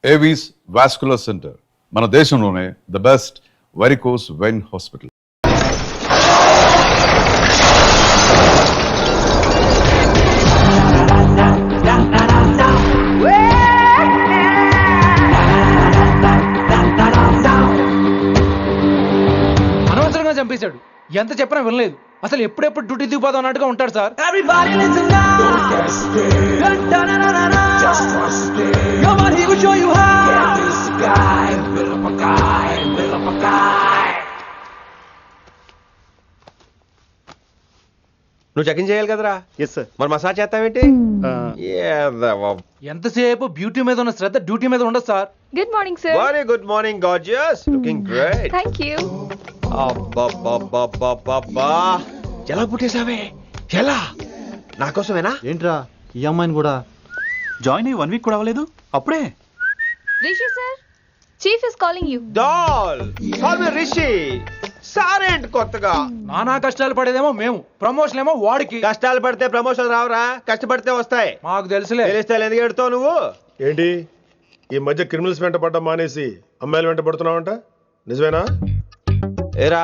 Avis vascular centre మన దేశంలోనే the best varicose vein hospital. అనవసరంగా చంపేశాడు. ఎంత చెప్పినా వినలేదు. అసలు ఎప్పుడెప్పుడు డ్యూటీ దిగిపోదాం అన్నట్టుగా ఉంటాడు సార్. నువ్వు చెక్ ఇన్ చేయాలి కదరా? Yes sir. మరి మసాజ్ చేస్తావేంటి? ఎంతసేపు బ్యూటీ మీద ఉన్న శ్రద్ధ డ్యూటీ మీద ఉండదు sir. Good morning sir. Very good morning gorgeous, looking great. Thank you. అబ్బబ్బబ్బబ్బబ్బా, ఎలా పుట్టేసావే? ఎలా? నా కోసమేనా? ఏంట్రా ఈ అమ్మాయిని కూడా జాయిన్ అయ్యి 1 వీక్ కూడా అవ్వలేదు అప్పుడే? Rishi sir, chief is calling you. Doll call me Rishi. సారేంటి కొత్తగా? నానా కష్టాలు పడేదేమో మేము, ప్రమోషన్ ఏమో వాడికి. కష్టాలు పడితే ప్రమోషన్ రావురా, కష్టపడితే వస్తాయి. మాకు తెలుసులే. తెలిస్తే ఎందుకు ఎడుతావు నువ్వు? ఏంటి ఈ మధ్య క్రిమినల్స్ వెంట పడ్డం మానేసి అమ్మాయిలు వెంట పడుతున్నావంట, నిజమేనా? ఏరా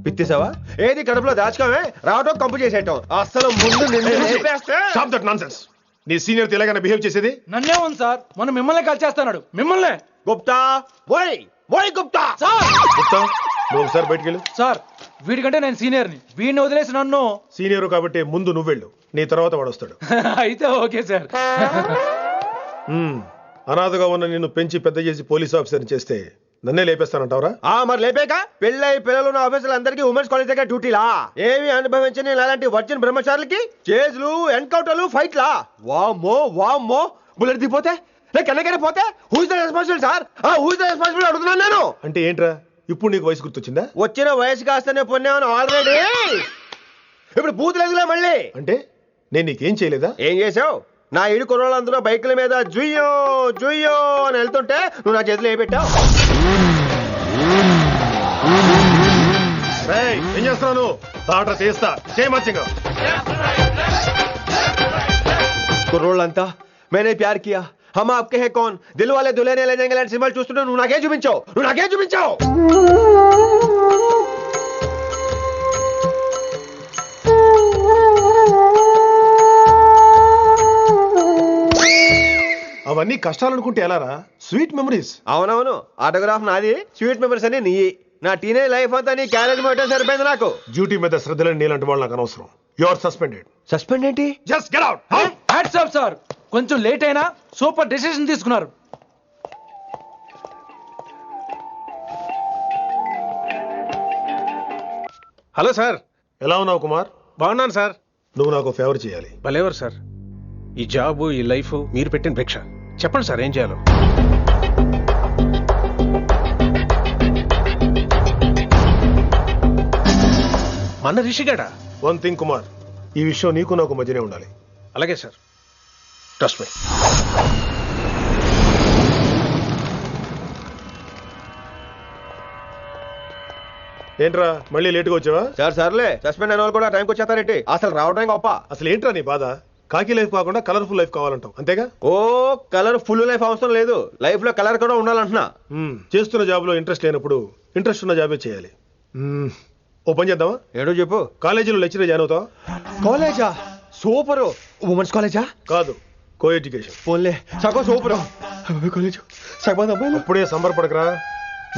పిత్తిసావా? ఏది కడుపులో దాచుకోవే, రావటం కంపు చేసేయటం. అసలు ముందు నిన్ను లేపేస్తే. Stop that nonsense. నీ సీనియర్ తెలంగాణ బిహేవ్ చేసేది? నన్నే ఉంది సార్, మొన్న మిమ్మల్ని కాల్ చేస్తున్నాడు. మిమ్మల్నే. గుప్తా ఓయ్ ఓయ్ గుప్తా. సార్ గుప్తా, నువ్వు ఒకసారి బయటికి వెళ్ళు. సార్, వీడికంటే నేను సీనియర్ని. వీడిని వదిలేసి నన్ను. సీనియర్ కాబట్టి ముందు నువ్వు వెళ్ళు, నీ తర్వాత వాడు వస్తాడు. అయితే ఓకే సార్. అనాథగా ఉన్న నిన్ను పెంచి పెద్ద చేసి పోలీస్ ఆఫీసర్ని చేస్తే నన్నే లేపేస్తానంటావరా? మరి లేపాక పెళ్ళై పిల్లలు ఉన్న ఆఫీసులు అందరికీ ఉమెన్స్ కాలేజ్ దగ్గర డ్యూటీలా? ఏమి అనుభవించని అలాంటి వర్జిన్ బ్రహ్మచారులకి చేజ్లు, ఎన్కౌంటర్లు, ఫైట్లా? వామ్మో వామ్మో, బుల్లెట్ దిగిపోతే లేక ఎన్నకైనా పోతే who is the responsible sir? Who is the responsible అడుగుతున్నాను నేను. అంటే ఏంట్రా, ఇప్పుడు నీకు వయసు గుర్తొచ్చిందా? వచ్చిన వయసు కాస్తనే పొన్నాను ఆల్రెడీ. ఇప్పుడు బూతులేదులే మళ్ళీ. అంటే నేను నీకేం చేయలేదా? ఏం చేసావు? నా ఇడు కుర్రోళ్ళందరూ బైకుల మీద జుయ్యో జుయ్యో అని వెళ్తుంటే నువ్వు నా చేతిలో ఏ పెట్టావు? ఏం చేస్తున్నాను? తాట తీస్తా చేయమచ్చంగా. కుర్రోళ్ళంతా మేనే ప్యార్ కియా, హమ్ ఆప్కే హై కౌన్, దిల్ వాలే దుల్హనియా లే జాయేంగే లాంటి సినిమాలు చూస్తుంటే నువ్వు నాకేం చూపించావు? నువ్వు నాకేం చూపించావు? అవన్నీ కష్టాలు అనుకుంటే ఎలారా? Sweet memories. అవునవును, ఆటోగ్రాఫ్ నాది, స్వీట్ మెమరీస్ అని నీ. నా టీనేజ్ లైఫ్ అంతా నీ క్యారేజ్ మొత్తం సరిపోయింది నాకు. డ్యూటీ మీద శ్రద్ధలేని నీలాంటి వాళ్ళు నాకు అనవసరం. You are suspended. సస్పెండ్ ఏంటి? Just get out. Hats off sir, కొంచెం లేట్ అయినా సూపర్ డెసిషన్ తీసుకున్నారు. Hello sir. ఎలా ఉన్నావు కుమార్? బాగున్నాను సార్. నువ్వు నాకు ఫేవర్ చేయాలి. భలేవారు సార్. ఈ జాబు, ఈ లైఫ్ మీరు పెట్టిన భిక్ష. చెప్పండి సార్ ఏం చేయాలో. మన రిషిగాడా? వన్ థింగ్ కుమార్, ఈ విషయం నీకు నాకు మధ్యనే ఉండాలి. అలాగే సార్, ట్రస్ట్ మీ. ఏంట్రా మళ్ళీ లేటుగా వచ్చావా? సార్ సర్లే, సస్పెండ్ అయిన వాళ్ళు కూడా టైంకి వచ్చేస్తారేంటి? అసలు రావడం గొప్ప. అసలు ఏంట్రా నీ బాధ? కాకి లైఫ్ కాకుండా కలర్ఫుల్ లైఫ్ కావాలంటావు, అంతేగా? ఓ కలర్ ఫుల్ లైఫ్ అవసరం లేదు, లైఫ్ లో కలర్ కూడా ఉండాలంటున్నా. చేస్తున్న జాబ్ లో ఇంట్రెస్ట్ లేనప్పుడు ఇంట్రెస్ట్ ఉన్న జాబే చేయాలి. ఓ పని చేద్దామా? ఏడో చెప్పు. కాలేజీలో లెక్చరర్ జాయిన్ అవుతావా? కాలేజా? సూపర్. ఉమెన్స్ కాలేజా? కాదు, కో ఎడ్యుకేషన్. పోన్లే, సగం సూపర్. కాలేజ్ సగం అమ్మాయిలు. అప్పుడే సంబరపడకరా,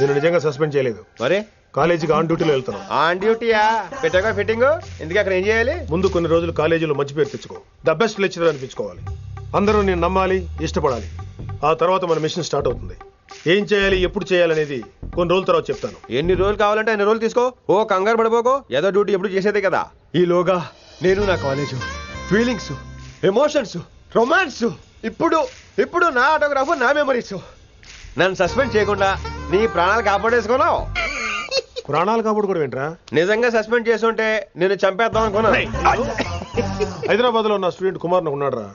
నేను నిజంగా సస్పెండ్ చేయలేదు. మరి కాలేజీకి ఆన్ డ్యూటీలో వెళ్తాను. ఆన్ డ్యూటీయా? పెట్టగా ఫిట్టింగ్ ఎందుకు? అక్కడ ఏం చేయాలి? ముందు కొన్ని రోజులు కాలేజీలో మంచి పేరు తెచ్చుకో, ద బెస్ట్ లెక్చరర్ అనిపించుకోవాలి. అందరూ నేను నమ్మాలి, ఇష్టపడాలి. ఆ తర్వాత మన మిషన్ స్టార్ట్ అవుతుంది. ఏం చేయాలి, ఎప్పుడు చేయాలనేది కొన్ని రోజుల తర్వాత చెప్తాను. ఎన్ని రోజులు కావాలంటే అన్ని రోజులు తీసుకో. ఓ కంగారు పడిపోకో, ఏదో డ్యూటీ ఎప్పుడు చేసేదే కదా. ఈలోగా నేను నా కాలేజు, ఫీలింగ్స్, ఎమోషన్స్, రొమాన్స్, ఇప్పుడు ఇప్పుడు నా ఆటోగ్రాఫ్, నా మెమరీస్. నన్ను సస్పెండ్ చేయకుండా నీ ప్రాణాలు కాపాడేసుకున్నావు. ప్రాణాలు కాబట్టి కూడా ఏంట్రా? నిజంగా సస్పెండ్ చేసుంటే నేను చంపేద్దాం అనుకున్నా. హైదరాబాద్ లో ఉన్న స్టూడెంట్ కుమార్ నాకు ఉన్నాడు రా.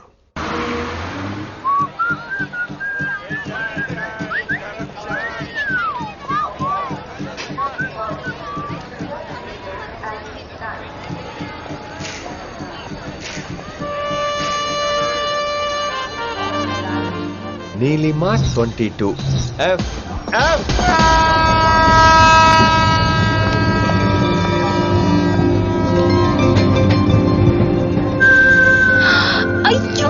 నీలిమా 22 F F అయ్యో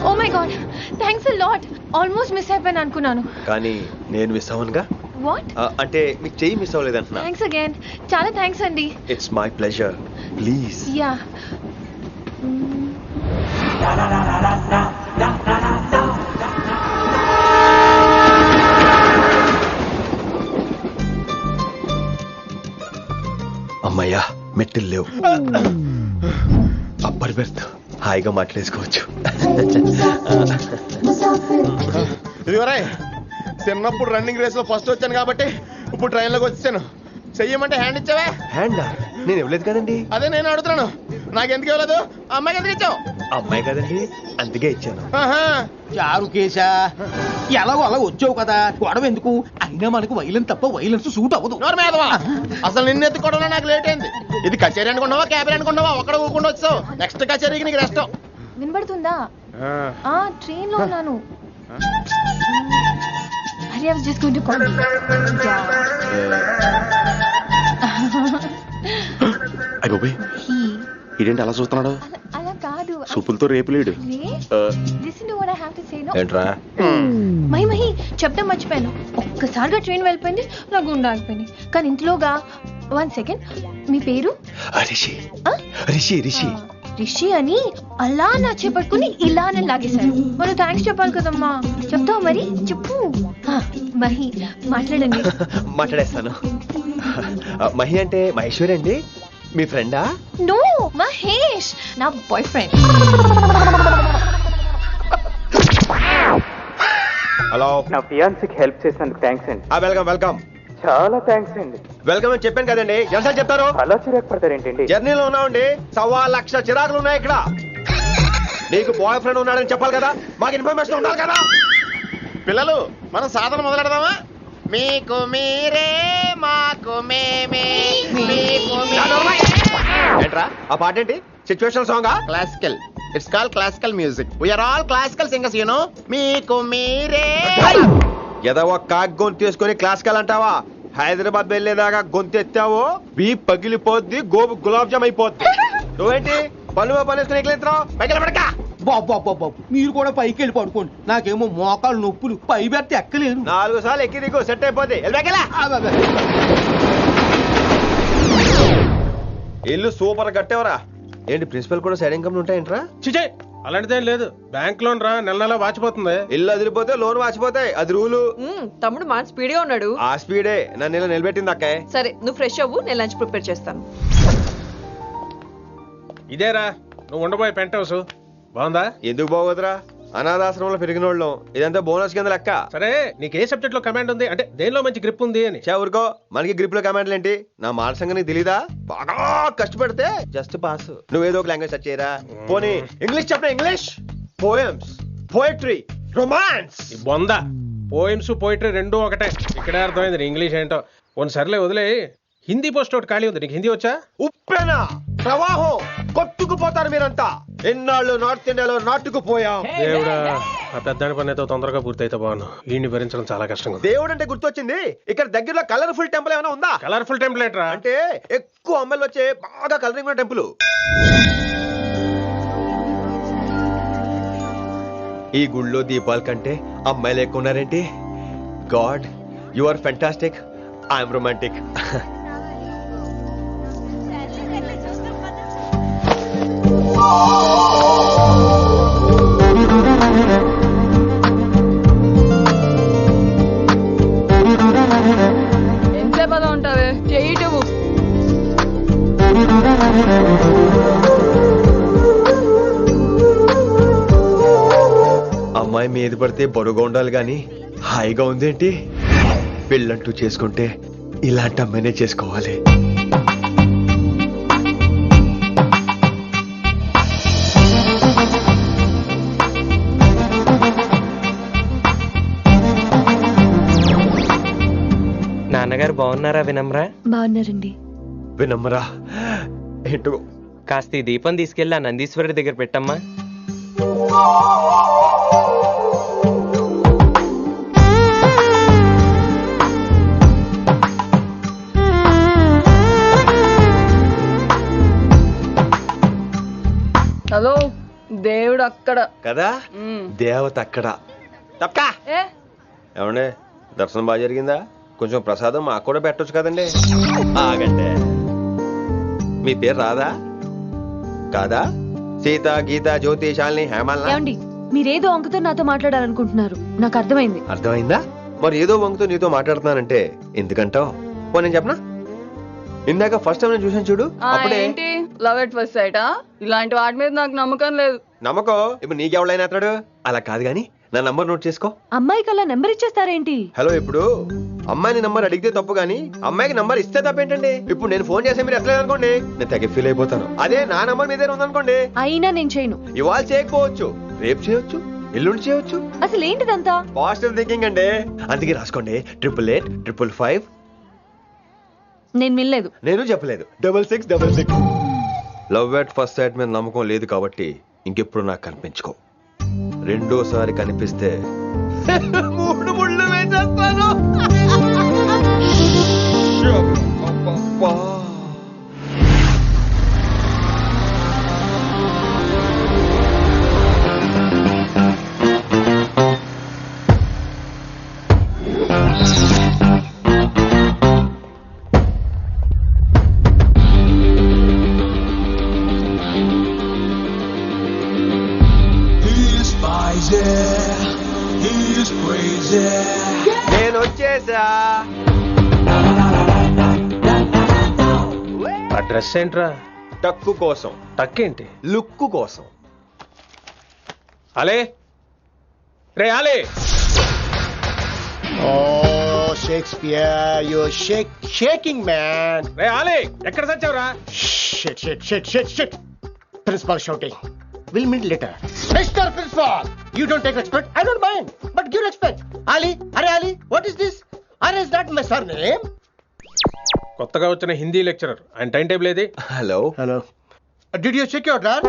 oh my God thanks a lot almost miss అయిపోయాను అనుకున్నాను కానీ నేను మిస్ అవ్వనుగా వాట్ అంటే మీకు చెయ్యి మిస్ అవ్వలేదంటున్నా. థ్యాంక్స్ అగైన్ చాలా థ్యాంక్స్ అండి it's my pleasure please. Yeah అమ్మయ్యా మెట్టులు లేవు. అప్పర్ బెర్త్ హాయిగా మాట్లాడేసుకోవచ్చు. ఇదిగోరే చిన్నప్పుడు రన్నింగ్ రేస్ లో ఫస్ట్ వచ్చాను కాబట్టి ఇప్పుడు ట్రైన్ లోకి వచ్చాను. చెయ్యమంటే హ్యాండ్ ఇచ్చావే. హ్యాండా? నేను ఇవ్వలేదు కదండి. అదే నేను అడుగుతున్నాను, నాకెందుకు ఇవ్వలేదు? అమ్మాయికి ఎందుకు ఇచ్చావు? అమ్మాయి కదండి అందుకే ఇచ్చాను. ఆహా. చారు కేశా ఎలాగో అలా వచ్చావు కదా గొడవ ఎందుకు అయినా మనకు వైలెన్స్ తప్ప వైలెన్స్ సూట్ అవ్వదు. నోరు మీదవా. అసలు నిన్ను ఎత్తుకోవడంలో నాకు లేట్ అయింది. ఇది కచేరీ అనుకున్నావా క్యాబరీ అనుకున్నావా? ఒక్కడ ఊకుండా వచ్చావు. నెక్స్ట్ కచేరీకి నీకు రెస్ట్. వినబడుతుందా? ఆ ట్రైన్ లో ఉన్నాను. Hari I was just going to call అయ్యో ఇదేంటి అలా చూస్తున్నాడు? అలా కాదు. సూపులతో రేపులేడు. Listen to what I have to say no. ఏంట్రా? మహి చెప్పడం మర్చిపోయాను. ఒక్కసారిగా ట్రైన్ వెళ్ళిపోయింది, నా గుండె ఆగిపోయింది. కానీ ఇంట్లోగా 1 సెకండ్ మీ పేరు? రిషి. ఆ? రిషి రిషి రిషి అని అలా నా చేపట్టుకుని ఇలా నన్ను లాగేశారు. మనం థ్యాంక్స్ చెప్పాలి కదమ్మా. చెప్తావు మరి? చెప్పు. మహి మాట్లాడండి. మాట్లాడేస్తాను. మహి అంటే మహేశ్వరి అండి, మీ ఫ్రెండా? నో మహేష్, నా బాయ్ ఫ్రెండ్. హలో. నా ఫియాన్సీకి హెల్ప్ చేసినందుకు థ్యాంక్స్ అండి. Welcome welcome. చాలా థ్యాంక్స్ అండి. వెల్కమ్ అని చెప్పాను కదండి, ఎంత చెప్తారు? అలా చిరాకు పడతారేంటండి? జర్నీలో ఉన్నామండి, 1,00,000 చిరాకులు ఉన్నాయి ఇక్కడ. నీకు బాయ్ ఫ్రెండ్ ఉన్నాడని చెప్పాలి కదా, మాకు ఇన్ఫర్మేషన్ ఉండాలి కదా. పిల్లలు మనం సాధన మొదలెడదామా? మీకు మీరే మాకు మేమే మీకు ఏంట్రా ఆ పాట ఏంటి? సిచ్యువేషన్ సాంగా? Classical. It's call classical music. We are all classical singers you know. మీకు మీరే. ఏదో కాక్ గొంతు తీసుకొని క్లాసికల్ అంటావా? హైదరాబాద్ వెళ్ళేదాకా గొంతు ఎత్తావో వీ పగిలిపోద్ది, గోబు గులాబ్ జామ్ అయిపోద్ది. నువ్వేంటి పనులు పనేసుకుని ఎక్కలేస్తున్నావు? పైకి పడక. బాబు మీరు కూడా పైకి వెళ్ళి పడుకోండి, నాకేమో మోకాలు నొప్పులు, పై బెర్త ఎక్కలేను. 4 సార్లు ఎక్కి దిగు సెట్ అయిపోద్ది. ఇల్లు సూపర్ కట్టేవరా. ఏంటి ప్రిన్సిపల్ కూడా సైడ్ ఇన్కమ్ ఉంటాయంట్రా? చిచే అలాంటిదేం లేదు. బ్యాంక్ లోన్ రా, నెల నెల వాచిపోతుంది. ఇల్లు అదిరిపోతే లోన్ వాచిపోతాయి, అది రూలు. తమ్ముడు మాట స్పీడ్గా ఉన్నాడు. ఆ స్పీడే నన్ను ఇలా నిలబెట్టింది అక్కే. సరే నువ్వు ఫ్రెష్ అవ్వు, నేను లంచ్ ప్రిపేర్ చేస్తాను. ఇదేరా నువ్వు ఉండబోయే పెంట్ హౌస్. బాగుందా? ఎందుకు బాగోదురా, అనాథాశ్రమంలో పెరిగిన వాళ్ళం. ఇదంతా బోనస్ కింద లెక్క. సరే నీకు ఏ సబ్జెక్ట్ లో కమాండ్ ఉంది, అంటే దేనిలో మంచి గ్రిప్ ఉంది అని. ఊరుకో, మనకి గ్రిప్ లో కమాండ్లు ఏంటి? నా మాట సంగతి నీకు తెలీదా? బాగా కష్టపడితే జస్ట్ పాస్. నువ్వేదో ఒక లాంగ్వేజ్ సెర్చ్ చేయరా. పోనీ ఇంగ్లీష్ చెప్పిన ఇంగ్లీష్, పోయమ్స్, పోయట్రీ, రొమాన్స్. బొంద పోయిమ్స్ పోయిటరీ రెండూ ఒకటే. ఇక్కడే అర్థమైంది ఇంగ్లీష్ ఏంటో. కొన్ని సర్లే వదిలే. హిందీ పోస్ట్ ఒకటి ఖాళీ ఉంది, నీకు హిందీ వచ్చా? ఉప్పెన ప్రవాహం కొట్టుకుపోతారు మీరంతా. ఎన్నాళ్ళు నార్త్ ఇండియాలో నాటుకుపోయాం. దేవుడా, ఆ పెద్దాని పని అయితే తొందరగా పూర్తయితే బాగున్నాను. వీడిని భరించడం చాలా కష్టంగా ఉంది. దేవుడు అంటే గుర్తొచ్చింది, ఇక్కడ దగ్గరలో కలర్ఫుల్ టెంపుల్ ఏమైనా ఉందా? కలర్ఫుల్ టెంపుల్ ఏంట్రా? అంటే ఎక్కువ అమ్మాయిలు వచ్చే బాగా కలరింగ్ ఉన్న టెంపుల్. ఈ గుళ్ళో దీపాల కంటే అమ్మాయిలు ఎక్కువ ఉన్నారేంటి? God, you are fantastic, I'm romantic. అమ్మాయి మీద పడితే బరువుగా ఉండాలి గాని హాయిగా ఉందేంటి? పెళ్ళంటూ చేసుకుంటే ఇలాంటి అమ్మాయినే చేసుకోవాలి. నాన్నగారు బాగున్నారా వినమ్రా? బాగున్నారండి. వినమ్రా ఏంటో కాస్త ఈ దీపం తీసుకెళ్ళి ఆ నందీశ్వరుడి దగ్గర పెట్టమ్మా. హలో, దేవుడు అక్కడ కదా, దేవత అక్కడ. తప్పకా ఏమండే, దర్శనం బాగా జరిగిందా? కొంచెం ప్రసాదం మాకు కూడా పెట్టొచ్చు కదండి. ఆగండి, మీ పేరు రాదా? కాదా? సీత, గీత, జ్యోతి, శాలిని, హేమల్. ఏమండి, మీరేదో వంకతో నాతో మాట్లాడాలనుకుంటున్నారు, నాకు అర్థమైంది. అర్థమైందా? మరి ఏదో వంగుతో నీతో మాట్లాడుతున్నానంటే ఎందుకంటావు? నేను చెప్పనా? ఇందాక ఫస్ట్ టైం నేను చూసాను చూడు, అప్పుడే లవ్ ఎట్ ఫస్ట్ సైటా? ఇలాంటి వాటి మీద నాకు నమ్మకం లేదు. నమ్మకం ఇప్పుడు నీకెవడైనా అతడు? అలా కాదు గాని నా నంబర్ నోట్ చేసుకో. అమ్మాయికి అలా నెంబర్ ఇచ్చేస్తారేంటి? హలో, ఇప్పుడు అమ్మాయిని నంబర్ అడిగితే తప్పు గానీ అమ్మాయికి నంబర్ ఇస్తే తప్పేంటండి? ఇప్పుడు నేను ఫోన్ చేస్తే మీరు ఎట్లా అనుకోండి, నేను తెగ ఫీల్ అయిపోతాను. అదే నా నంబర్ మీ దగ్గర ఉందనుకోండి, అయినా నేను చేయను. ఇవాళ చేయకపోవచ్చు, రేపు చేయొచ్చు, ఎల్లుండి చేయొచ్చు. అసలు ఏంటిదంతా? పాజిటివ్ థింకింగ్ అండి. అందుకే రాసుకోండి 888 నేను వినలేదు. నేను చెప్పలేదు 6666. లవ్ ఎట్ ఫస్ట్ సైట్ మీద నమ్మకం లేదు కాబట్టి ఇంకెప్పుడు నాకు కనిపించుకో. రెండోసారి కనిపిస్తే 3 ముళ్ళు వేసేస్తాను. నేను వచ్చేసా. ఆ డ్రెస్ ఏంట్రా? టక్కు కోసం. టక్కేంటి? లుక్కు కోసం. అలే రే అలే. Oh, Shakespeare, you're shaking, man. రే అలే, ఎక్కడ సచ్చావురా? Shit. Principal shouting. We'll meet later. Mr. Principal, you don't take respect. I don't mind, but give respect. Ali, Ali, what is this? Is that my surname? కొత్తగా వచ్చిన Hindi lecturer, ఆయన time table ఏది? Hello. Did you check your drawer?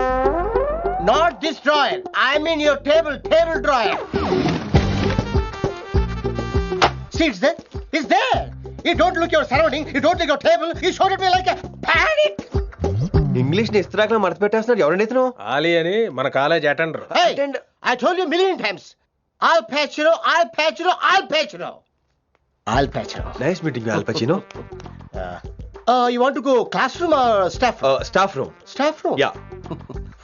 Not this drawer. I mean your table drawer. See, it's there. You don't look your surrounding. You don't look your table. You showed at me like a panic. English ని ఇస్త్రాక్ మడత పెట్టేస్తున్నాడు. ఎవరండి ఇతను? ఆలీ అని మన college attender. Hey, I told you a million times. I'll patch you. Nice meeting you, all పచినో. You want to go classroom or staff room? Staff room. Staff room? Yeah.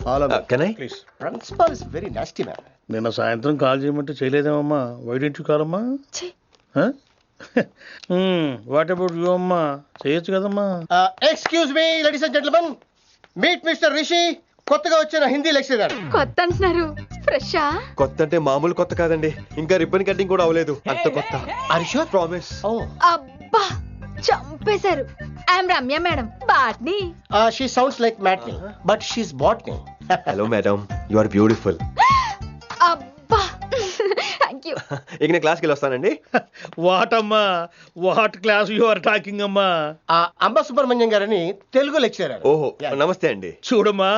Follow me. Can I? Please. Principal is very nasty, man. నిన్న సాయంత్రం call చేయమంటే చేయలేదేమమ్మా? Why don't you call అమ్మా? What about you అమ్మా? చేయొచ్చు కదమ్మా. Excuse me, ladies and gentlemen. Meet Mr. Rishi. కొత్తగా వచ్చిన Hindi lecturer. కొత్త అంటున్నారు, ఫ్రెషా? కొత్త అంటే మామూలు కొత్త కాదండి, ఇంకా రిబ్బన్ కటింగ్ కూడా అవ్వలేదు, అంత కొత్త. Are you sure? Promise. Oh. అబ్బా, చంపేశారు. I'm Ramya madam, botany. She sounds like Matney, but she's botany. Hello madam, you are beautiful. అబ్బా, థ్యాంక్ యూ. ఇక నేను క్లాస్కి వస్తానండి. వాట్ అమ్మా, what class you are talking అమ్మా? అంబ సుబ్రహ్మణ్యం గారని తెలుగు లెక్చరర్. ఓహో, నమస్తే అండి. చూడమ్మా,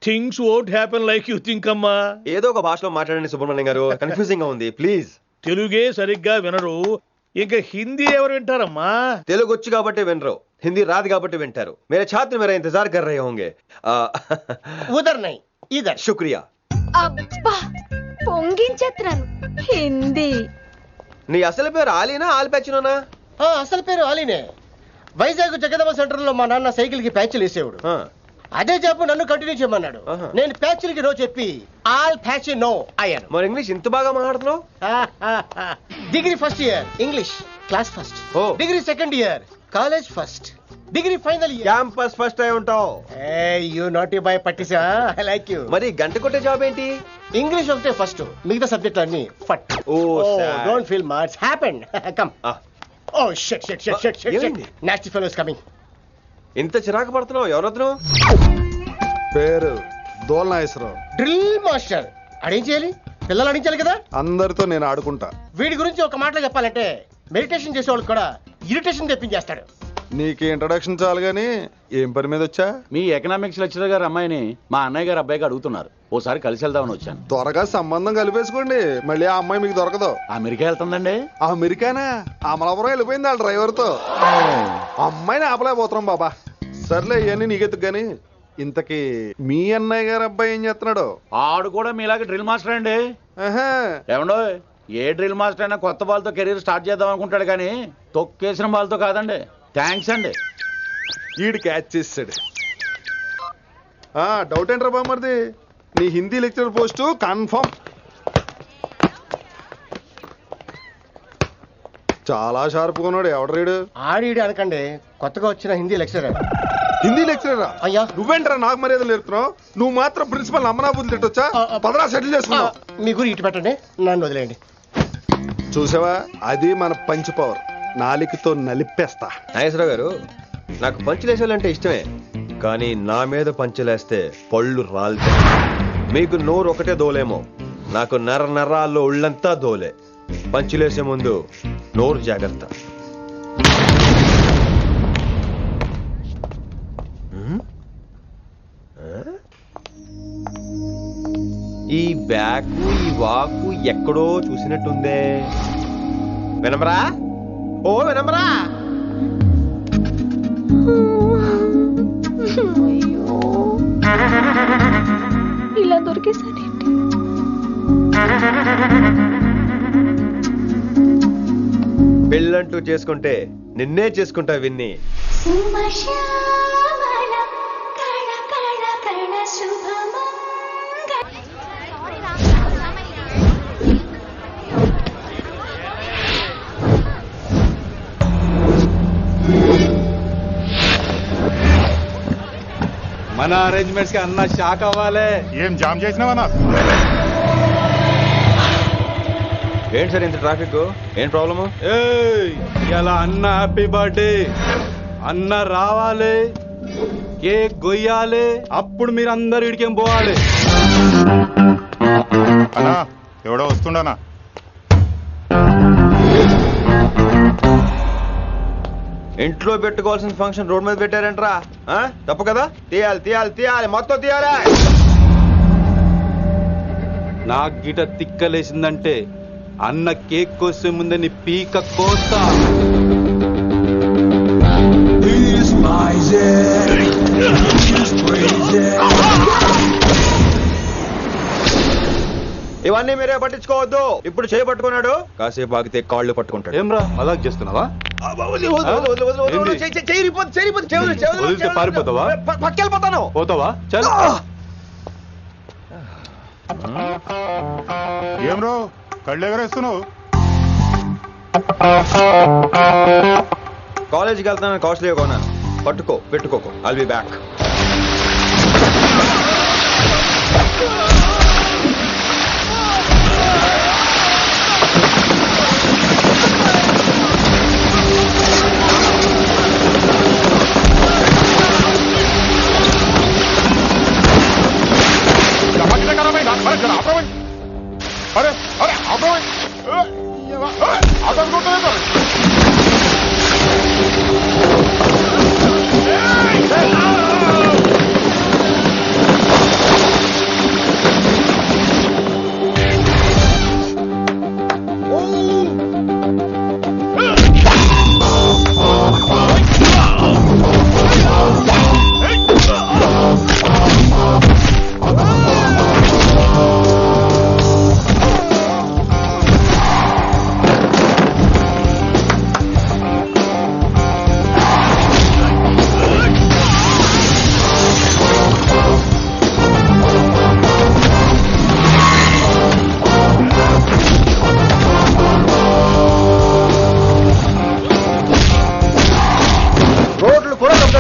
things won't happen like you think అమ్మా. ఏదో ఒక భాషలో మాట్లాడండి సుబ్రహ్మణ్యం గారు, కన్ఫ్యూజింగ్ గా ఉంది, ప్లీజ్. తెలుగే సరిగ్గా వినరు, ఇంకా హిందీ ఎవరు వింటారమ్మా? తెలుగు వచ్చు కాబట్టి వినరు, హిందీ రాదు కాబట్టి వింటారు. మేరే ఛాత్ర మేరా ఇంతజార్ కర్ రహే హోంగే. ఉదర్ నహీ, ఇదర్. శుక్రియా. అబ్బా, పొంగించేస్తున్నాను. హిందీ. నీ అసలు పేరు ఆలీనా, ఆల్పచ్చినోనా? అసలు పేరు ఆలీనే. వైజాగ్ జగదమ్మ సెంటర్ లో మా నాన్న సైకిల్ కి ప్యాచ్లు వేసేవాడు. అదే జాబ్ నన్ను కంటిన్యూ చేయమన్నాడు. నేను ప్యాచ్లకి నో చెప్పి ఆల్ ప్యాచ్ నో అయ్యాను. మరి ఇంగ్లీష్ ఇంత బాగా మాట్లాడుతున్నావు? Degree first year English class first. Degree second year college first, degree final year, campus first అయి ఉంటావు. యూ నాటీ బాయ్ పట్టిసా. I like you. మరి గంట కొట్టే జాబ్ ఏంటి? ఇంగ్లీష్ ఒకటే ఫస్ట్, మిగతా సబ్జెక్ట్ అన్ని ఫట్. Don't feel much happened. Come. Oh shit shit shit shit shit. Nasty fellows coming. ఇంత చిరాకు పడుతున్నావు? ఎవరొద్దు? పేరు దోల్నాగేశ్వరరావు. Drill master. అడేం చేయాలి? పిల్లలు అడించాలి కదా. అందరితో నేను ఆడుకుంటా. వీడి గురించి ఒక మాటలో చెప్పాలంటే మెడిటేషన్ చేసే వాళ్ళకి కూడా ఇరిటేషన్ తెప్పించేస్తాడు. నీకు ఇంట్రడక్షన్ చాలు గానీ ఏం పని మీద వచ్చా? మీ ఎకనామిక్స్ లెక్చరర్ గారు అమ్మాయిని మా అన్నయ్య గారు అబ్బాయికి అడుగుతున్నారు. ఓసారి కలిసి వెళ్దామని వచ్చాను. త్వరగా సంబంధం కలిపేసుకోండి, మళ్ళీ ఆ అమ్మాయి మీకు దొరకదు. అమెరికా వెళ్తుందండి. అమెరికానా? అమలాపురం వెళ్ళిపోయింది వాళ్ళ డ్రైవర్ తో. అమ్మాయిని ఆపలేకపోతున్నాం బాబా. సర్లే ఇవన్నీ నీకెత్తుకు గాని ఇంతకీ మీ అన్నయ్య గారు అబ్బాయి ఏం చేస్తున్నాడు? ఆడు కూడా మీలాగే డ్రిల్ మాస్టర్ అండి. ఏమండో, ఏ డ్రిల్ మాస్టర్ అయినా కొత్త బాల్తో కెరీర్ స్టార్ట్ చేద్దాం అనుకుంటాడు కానీ తొక్కేసిన బాల్తో కాదండి. థ్యాంక్స్ అండి. ఈడు క్యాచ్ చేసాడు. డౌట్ ఏంట్రా బామ్మర్ది, నీ హిందీ లెక్చరర్ పోస్టు కన్ఫర్మ్. చాలా షార్ప్గా ఉన్నాడు. ఎవడరీడు? ఆడీడు అనకండి, కొత్తగా వచ్చిన హిందీ లెక్చరర్. హిందీ లెక్చరరా? అయ్యా నువ్వేంట్రా నాకు మర్యాదలు నేర్పుతున్నావు? నువ్వు మాత్రం ప్రిన్సిపల్ అమ్మనాబుద్ధి తిట్టొచ్చా? పదరా సెటిల్ చేసుకున్నావు. మీ గురి ఇటు పెట్టండి, నన్ను వదిలేయండి. చూసావా, అది మన పంచ్ పవర్. నాలికతో నలిపేస్తా. నాగేశ్వరరావు గారు, నాకు పంచులేసాలంటే ఇష్టమే, కానీ నా మీద పంచులేస్తే పళ్ళు రాలుతాయి. మీకు నోరు ఒకటే దోలేమో, నాకు నరాల్లో ఒళ్ళంతా దోలే. పంచులేసే ముందు నోరు జాగ్రత్త. ఈ బ్యాకు ఈ వాకు ఎక్కడో చూసినట్టుందే. వినమరా? ఓ వినమరా? ఇలా దొరికేసాడేంటి? పెళ్ళంటూ చేసుకుంటే నిన్నే చేసుకుంటా విన్ని. మన అరేంజ్మెంట్స్ కి అన్న షాక్ అవ్వాలి. ఏం జామ్ చేసినావా? ఏంటి సార్ ఇంత ట్రాఫిక్? ఏం ప్రాబ్లము? ఇలా అన్న హ్యాపీ బర్త్డే, అన్న రావాలి, కేక్ గొయ్యాలి, అప్పుడు మీరు అందరు ఇడికేం పోవాలి. అన్నా ఎవడో వస్తుండనా? ఇంట్లో పెట్టుకోవాల్సిన ఫంక్షన్ రోడ్ మీద పెట్టారంట్రా. తప్పు కదా? తీయాలి తీయాలి తీయాలి, మొత్తం తీయాలి. నాకు గిట తిక్కలేసిందంటే అన్న కేక్ కోసే ముందే నీ పీక కోస్తా. ఇవన్నీ మీరే పట్టించుకోవద్దు. ఇప్పుడు చేయి పట్టుకున్నాడు, కాసేపు ఆగితే కాళ్ళు పట్టుకుంటాడు. ఏమ్రా మజాక్ చేస్తున్నావా? పారిపోతావా? పక్కెళ్ళిపోతాను. పోతావా? చల్. ఏం రో కళ్ళు ఎగరేస్తున్నావు? కాలేజీకి వెళ్తాను, కాస్ట్లీ కొన్నాను. పట్టుకో, పెట్టుకోకు. I'll be back. अरे अरे आपको आता को तो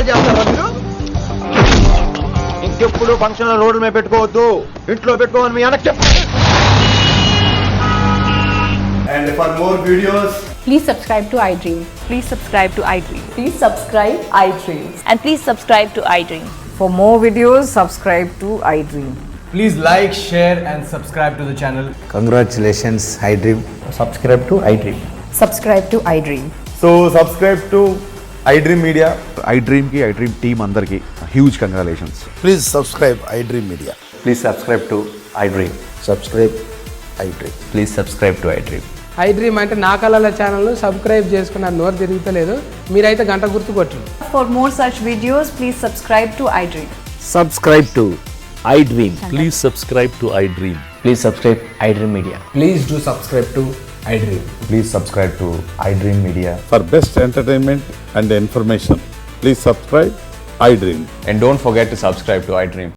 చేస్తారా మీరు? ఇంకెప్పుడు ఫంక్షన్ రోడ్ల మీద పెట్టుకోవద్దు, ఇంట్లో పెట్టుకోమని మీ అన్నకి చెప్పు. And for more videos, Please subscribe to iDream. Please subscribe to iDream. Please subscribe iDream. And please subscribe to iDream. For more videos, subscribe to iDream. Please like, share and subscribe to the channel. Congratulations, iDream. Subscribe to iDream. Subscribe to iDream. so subscribe to iDream Media. iDream ki iDream team andarki huge congratulations. Please subscribe iDream Media. Please subscribe to iDream. Subscribe iDream. Please subscribe to iDream. iDream అంటే నా కళల ఛానల్ను subscribe చేసుకున్న నోరు తిరుగుతలేదు, మీరైతే గంట గుర్తు కొట్టండి. For more such videos, please subscribe to iDream. Subscribe to iDream. Please subscribe to iDream. Please subscribe iDream Media. Please do subscribe to iDream. Please subscribe to iDream Media. For best entertainment and information, please subscribe iDream. And don't forget to subscribe to iDream.